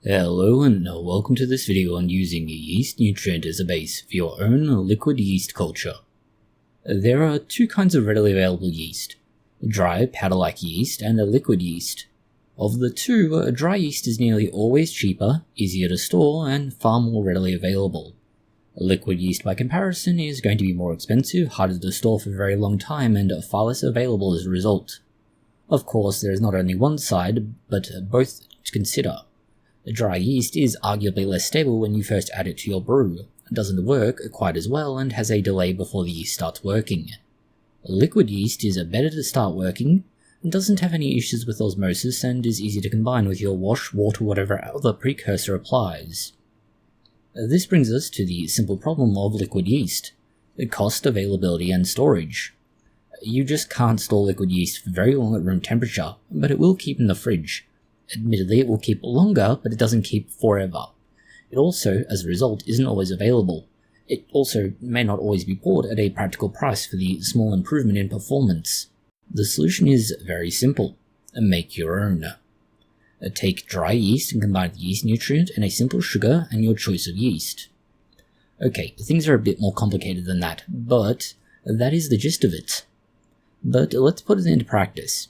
Hello and welcome to this video on using a yeast nutrient as a base for your own liquid yeast culture. There are two kinds of readily available yeast, dry powder-like yeast and a liquid yeast. Of the two, dry yeast is nearly always cheaper, easier to store, and far more readily available. Liquid yeast by comparison is going to be more expensive, harder to store for a very long time, and far less available as a result. Of course, there is not only one side, but both to consider. Dry yeast is arguably less stable when you first add it to your brew, doesn't work quite as well, and has a delay before the yeast starts working. Liquid yeast is better to start working, doesn't have any issues with osmosis, and is easy to combine with your wash, water, whatever other precursor applies. This brings us to the simple problem of liquid yeast: cost, availability, and storage. You just can't store liquid yeast for very long at room temperature, but it will keep in the fridge. Admittedly, it will keep longer, but it doesn't keep forever. It also, as a result, isn't always available. It also may not always be bought at a practical price for the small improvement in performance. The solution is very simple. Make your own. Take dry yeast and combine the yeast nutrient and a simple sugar and your choice of yeast. Okay, things are a bit more complicated than that, but that is the gist of it. But let's put it into practice.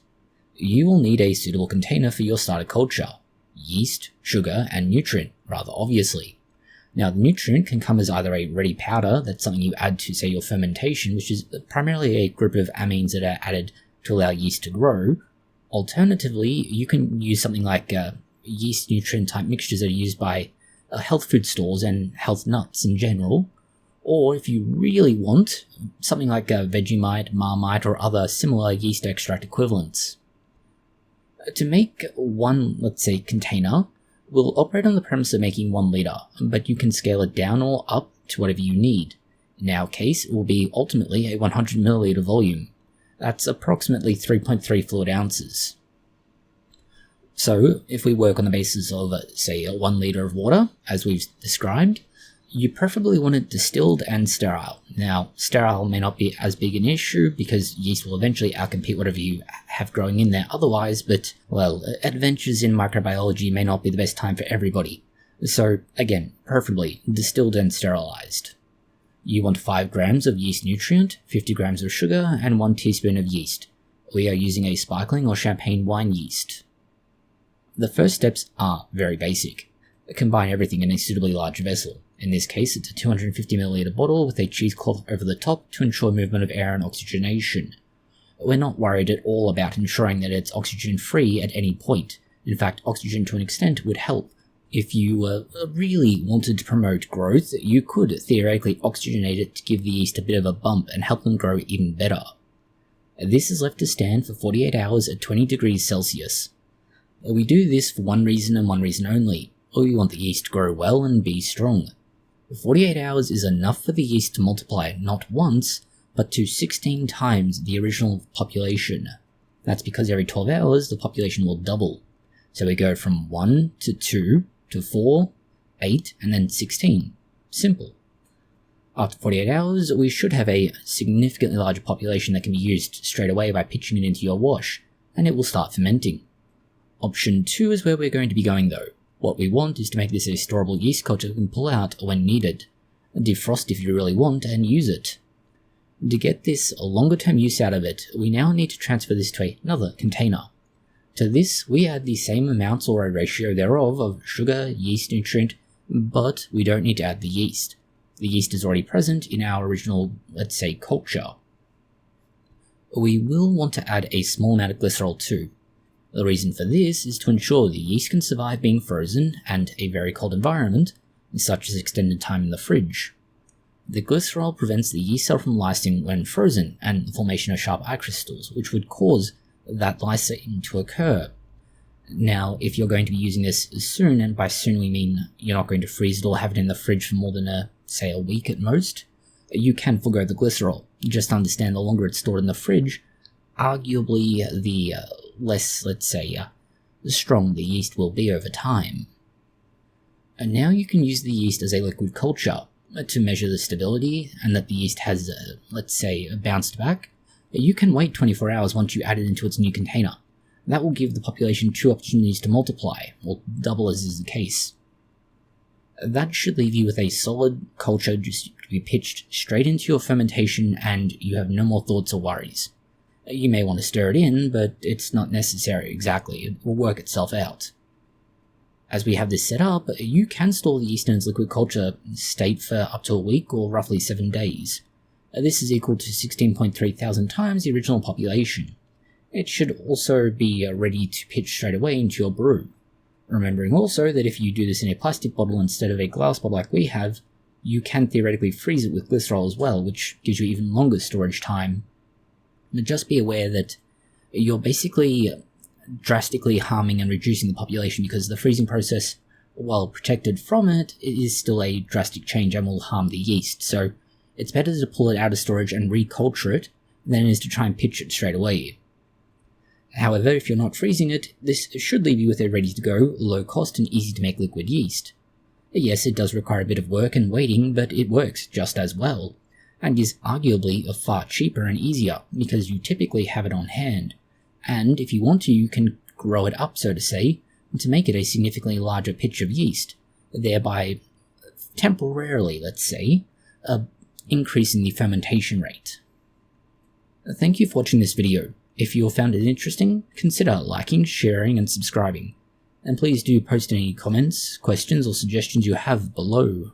You will need a suitable container for your starter culture: yeast, sugar, and nutrient, rather obviously. Now, the nutrient can come as either a ready powder, that's something you add to, say, your fermentation, which is primarily a group of amines that are added to allow yeast to grow. Alternatively, you can use something like yeast nutrient type mixtures that are used by health food stores and health nuts in general. Or if you really want, something like Vegemite, Marmite, or other similar yeast extract equivalents. To make one, let's say, container, we'll operate on the premise of making 1 liter, but you can scale it down or up to whatever you need. In our case, it will be ultimately a 100 milliliter volume. That's approximately 3.3 fluid ounces. So, if we work on the basis of, say, 1 liter of water, as we've described, you preferably want it distilled and sterile. Now, sterile may not be as big an issue because yeast will eventually outcompete whatever you have growing in there otherwise, but, well, adventures in microbiology may not be the best time for everybody. So, again, preferably distilled and sterilized. You want 5 grams of yeast nutrient, 50 grams of sugar, and 1 teaspoon of yeast. We are using a sparkling or champagne wine yeast. The first steps are very basic. Combine everything in a suitably large vessel. In this case, it's a 250 milliliter bottle with a cheesecloth over the top to ensure movement of air and oxygenation. We're not worried at all about ensuring that it's oxygen-free at any point. In fact, oxygen to an extent would help. If you really wanted to promote growth, you could theoretically oxygenate it to give the yeast a bit of a bump and help them grow even better. This is left to stand for 48 hours at 20 degrees Celsius. We do this for one reason and one reason only. We want the yeast to grow well and be strong. 48 hours is enough for the yeast to multiply not once, but to 16 times the original population. That's because every 12 hours the population will double. So we go from 1 to 2 to 4, 8, and then 16. Simple. After 48 hours, we should have a significantly larger population that can be used straight away by pitching it into your wash, and it will start fermenting. Option 2 is where we're going to be going though. What we want is to make this a storable yeast culture that can pull out when needed. Defrost if you really want and use it. To get this longer term use out of it, we now need to transfer this to another container. To this, we add the same amounts or a ratio thereof of sugar, yeast nutrient, but we don't need to add the yeast. The yeast is already present in our original, let's say, culture. We will want to add a small amount of glycerol too. The reason for this is to ensure the yeast can survive being frozen and a very cold environment, such as extended time in the fridge. The glycerol prevents the yeast cell from lysing when frozen and the formation of sharp ice crystals, which would cause that lysing to occur. Now, if you're going to be using this soon, and by soon we mean you're not going to freeze it or have it in the fridge for more than say a week at most, you can forgo the glycerol. Just understand the longer it's stored in the fridge, arguably the less, let's say, strong the yeast will be over time. And now you can use the yeast as a liquid culture to measure the stability and that the yeast has, let's say, bounced back. You can wait 24 hours once you add it into its new container. That will give the population 2 opportunities to multiply, or double as is the case. That should leave you with a solid culture just to be pitched straight into your fermentation, and you have no more thoughts or worries. You may want to stir it in, but it's not necessary exactly, it will work itself out. As we have this set up, you can store the yeast in its liquid culture state for up to a week or roughly 7 days. This is equal to 16.3 thousand times the original population. It should also be ready to pitch straight away into your brew. Remembering also that if you do this in a plastic bottle instead of a glass bottle like we have, you can theoretically freeze it with glycerol as well, which gives you even longer storage time. But just be aware that you're basically drastically harming and reducing the population, because the freezing process, while protected from it, is still a drastic change and will harm the yeast. So it's better to pull it out of storage and reculture it than it is to try and pitch it straight away. However, if you're not freezing it, this should leave you with a ready-to-go, low-cost and easy-to-make liquid yeast. Yes, it does require a bit of work and waiting, but it works just as well, and is arguably far cheaper and easier because you typically have it on hand. And if you want to, you can grow it up, so to say, to make it a significantly larger pitch of yeast, thereby temporarily, let's say, increasing the fermentation rate. Thank you for watching this video. If you found it interesting, consider liking, sharing, and subscribing. And please do post any comments, questions, or suggestions you have below.